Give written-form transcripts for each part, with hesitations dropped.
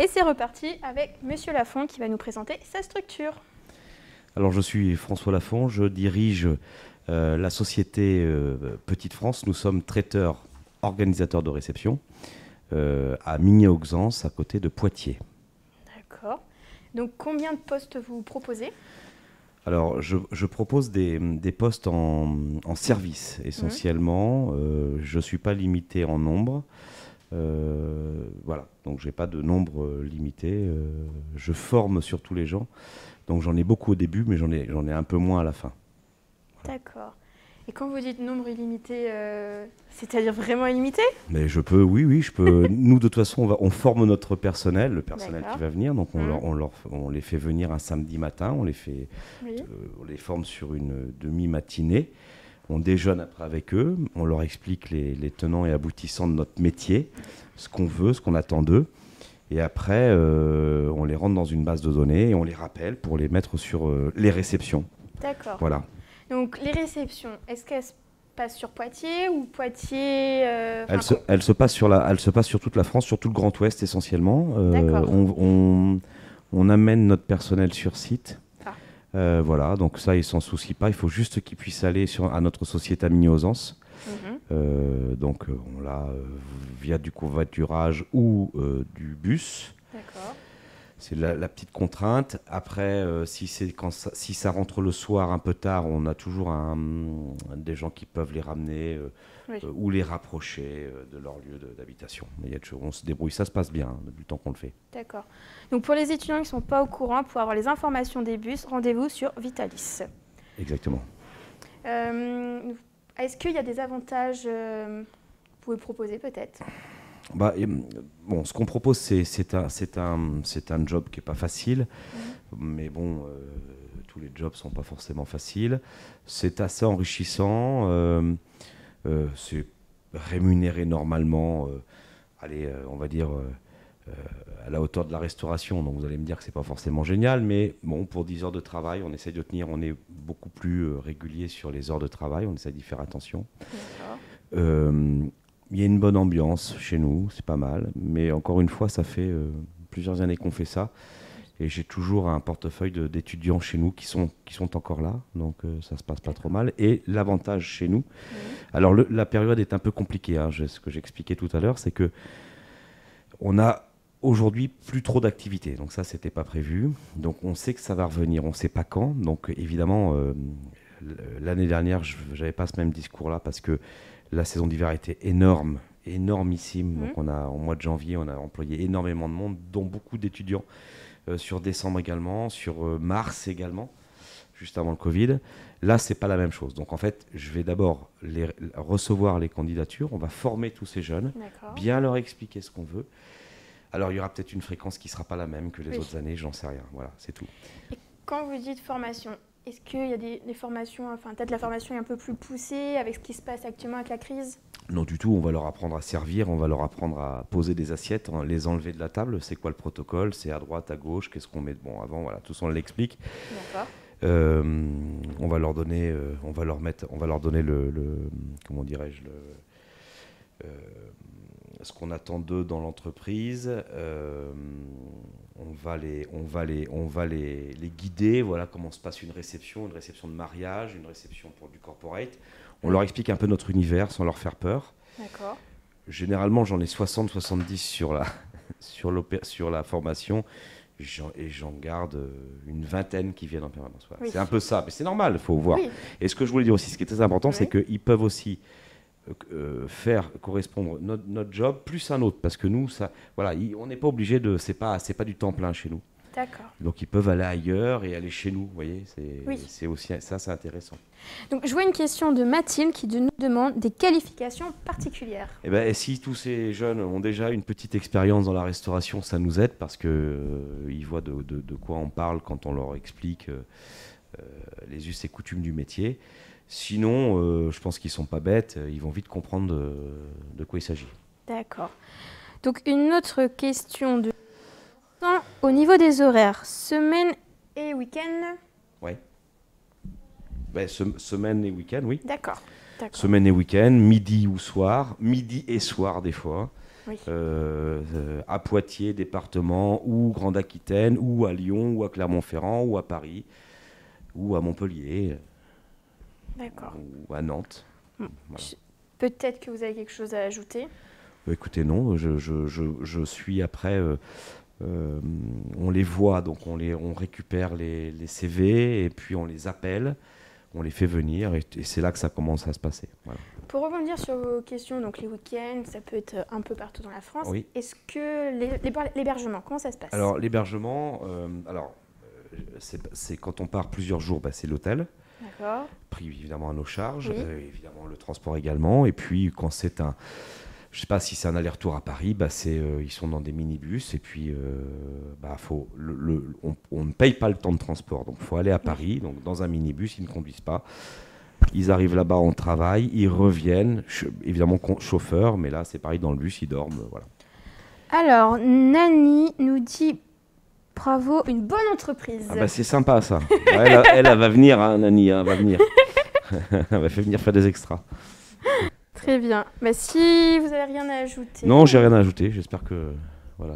Et c'est reparti avec Monsieur Lafont qui va nous présenter sa structure. Alors je suis François Lafont, je dirige la société Petite France. Nous sommes traiteurs, organisateurs de réception à Migné-Auxances, à côté de Poitiers. D'accord. Donc combien de postes vous proposez? Alors je propose des postes en service essentiellement. Je ne suis pas limité en nombre. Voilà, donc j'ai pas de nombre limité. Je forme surtout les gens. Donc j'en ai beaucoup au début, mais j'en ai un peu moins à la fin. D'accord. Et quand vous dites nombre illimité, c'est-à-dire vraiment illimité? Mais je peux, oui, je peux. Nous, de toute façon, on forme notre personnel, le personnel qui va venir. Donc on les fait venir un samedi matin, on les forme sur une demi-matinée. On déjeune après avec eux, on leur explique les tenants et aboutissants de notre métier, ce qu'on veut, ce qu'on attend d'eux. Et après, on les rentre dans une base de données et on les rappelle pour les mettre sur les réceptions. D'accord. Voilà. Donc les réceptions, est-ce qu'elles se passent sur Poitiers ou Poitiers Elle se passe sur toute la France, sur tout le Grand Ouest essentiellement. D'accord. On amène notre personnel sur site. Ah. Voilà, donc ça, ils s'en soucient pas. Il faut juste qu'ils puissent aller à notre société à Migné-Auxances. Donc on l'a via du covoiturage ou du bus. D'accord. C'est la petite contrainte. Après, si ça rentre le soir un peu tard, on a toujours des gens qui peuvent les ramener ou les rapprocher de leur lieu d'habitation. Mais on se débrouille, ça se passe bien depuis le temps qu'on le fait. D'accord. Donc pour les étudiants qui ne sont pas au courant, pour avoir les informations des bus, rendez-vous sur Vitalis. Exactement. Est-ce qu'il y a des avantages que vous pouvez proposer peut-être? Ce qu'on propose, c'est un job qui n'est pas facile, mais bon, tous les jobs ne sont pas forcément faciles. C'est assez enrichissant, c'est rémunéré normalement, on va dire, à la hauteur de la restauration. Donc vous allez me dire que ce n'est pas forcément génial, mais bon, pour 10 heures de travail, on essaye de tenir, on est beaucoup plus régulier sur les heures de travail, on essaye d'y faire attention. Il y a une bonne ambiance chez nous, c'est pas mal. Mais encore une fois, ça fait plusieurs années qu'on fait ça. Et j'ai toujours un portefeuille d'étudiants chez nous qui sont encore là. Donc ça se passe pas trop mal. Et l'avantage chez nous... Alors la période est un peu compliquée. Ce que j'expliquais tout à l'heure, c'est que on a aujourd'hui plus trop d'activités. Donc ça, c'était pas prévu. Donc on sait que ça va revenir. On sait pas quand. Donc évidemment, l'année dernière, j'avais pas ce même discours-là parce que la saison d'hiver était énormissime. Donc en mois de janvier, on a employé énormément de monde, dont beaucoup d'étudiants sur décembre également, sur mars également, juste avant le Covid. Là, c'est pas la même chose. Donc en fait, je vais d'abord recevoir les candidatures, on va former tous ces jeunes, bien leur expliquer ce qu'on veut. Alors il y aura peut-être une fréquence qui sera pas la même que les autres années, j'en sais rien. Voilà, c'est tout. Et quand vous dites formation, est-ce qu'il y a des formations, enfin peut-être la formation est un peu plus poussée avec ce qui se passe actuellement avec la crise? Non du tout, on va leur apprendre à servir, on va leur apprendre à poser des assiettes, les enlever de la table, c'est quoi le protocole, c'est à droite, à gauche, qu'est-ce qu'on met bon avant, voilà, tout ça on l'explique. D'accord. On va leur donner, comment dirais-je, ce qu'on attend d'eux dans l'entreprise. On va les guider. Voilà comment se passe une réception de mariage, une réception pour du corporate. On leur explique un peu notre univers sans leur faire peur. D'accord. Généralement, j'en ai 60-70 sur la formation. Et j'en garde une vingtaine qui viennent en permanence. Voilà. C'est un peu ça, mais c'est normal, il faut voir. Et ce que je voulais dire aussi, ce qui est très important, c'est qu'ils peuvent aussi faire correspondre notre job plus un autre, parce que nous, on n'est pas obligé de, c'est pas du temps plein chez nous. D'accord. Donc ils peuvent aller ailleurs et aller chez nous, vous voyez, c'est aussi ça, c'est intéressant. Donc je vois une question de Mathilde qui nous demande des qualifications particulières. Et si tous ces jeunes ont déjà une petite expérience dans la restauration, ça nous aide parce que ils voient de quoi on parle quand on leur explique les us et coutumes du métier. Sinon, je pense qu'ils sont pas bêtes, ils vont vite comprendre de quoi il s'agit. D'accord. Donc une autre question de au niveau des horaires, semaine et week-end? Oui. Semaine et week-end, oui. D'accord. Semaine et week-end, midi ou soir, midi et soir des fois. Oui. À Poitiers, département, ou Grande Aquitaine, ou à Lyon, ou à Clermont-Ferrand, ou à Paris, ou à Montpellier, D'accord. ou à Nantes. Bon, Voilà. peut-être que vous avez quelque chose à ajouter. Écoutez, non, je suis après, on les voit, donc on récupère les CV et puis on les appelle, on les fait venir et c'est là que ça commence à se passer. Voilà. Pour rebondir sur vos questions, donc les week-ends, ça peut être un peu partout dans la France. Oui. Est-ce que l'hébergement, comment ça se passe? Alors l'hébergement, c'est quand on part plusieurs jours, c'est l'hôtel, D'accord. pris évidemment à nos charges, Oui. évidemment le transport également, et puis quand c'est je sais pas si c'est un aller-retour à Paris, ils sont dans des minibus et puis on ne paye pas le temps de transport, donc il faut aller à Paris, donc dans un minibus, ils ne conduisent pas. Ils arrivent là-bas, on travaille, ils reviennent, évidemment chauffeur, mais là c'est pareil, dans le bus, ils dorment, voilà. Alors, Nani nous dit bravo, une bonne entreprise. C'est sympa ça. Elle va venir, hein, Nani, elle va venir. Elle va venir faire des extras. Très bien. Si vous n'avez rien à ajouter. Non, j'ai rien à ajouter. J'espère que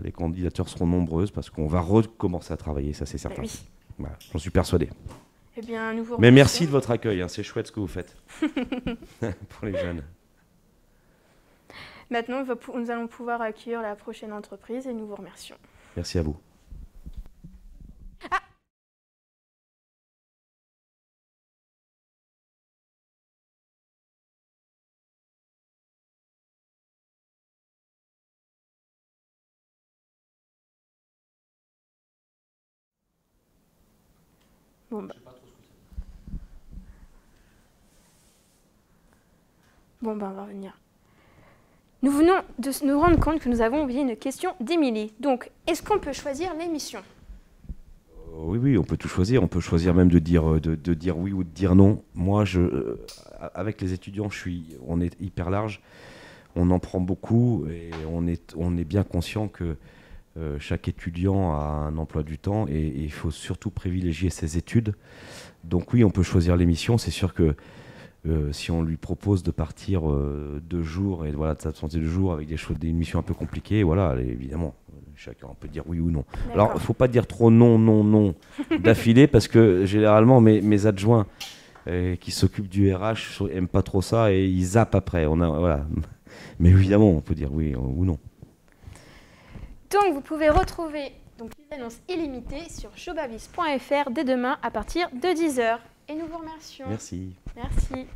les candidatures seront nombreuses parce qu'on va recommencer à travailler, ça c'est certain. Oui. Voilà, j'en suis persuadé. Eh bien, nous vous Mais remercions. merci de votre accueil, hein, c'est chouette ce que vous faites pour les jeunes. Maintenant, nous allons pouvoir accueillir la prochaine entreprise et nous vous remercions. Merci à vous. Bon, on va revenir. Nous venons de nous rendre compte que nous avons oublié une question d'Émilie. Donc, est-ce qu'on peut choisir l'émission? Oui, on peut tout choisir. On peut choisir même de dire oui ou de dire non. Moi, avec les étudiants, on est hyper large. On en prend beaucoup et on est bien conscient que chaque étudiant a un emploi du temps et il faut surtout privilégier ses études. Donc oui, on peut choisir l'émission. C'est sûr que si on lui propose de partir 2 jours et de s'absenter 2 jours avec des missions un peu compliquées, évidemment, chacun peut dire oui ou non. Alors, il ne faut pas dire trop non d'affilée parce que généralement, mes adjoints qui s'occupent du RH n'aiment pas trop ça et ils zappent après. Mais évidemment, on peut dire oui ou non. Donc, vous pouvez retrouver les annonces illimitées sur showbabiz.fr dès demain à partir de 10h. Et nous vous remercions. Merci. Merci.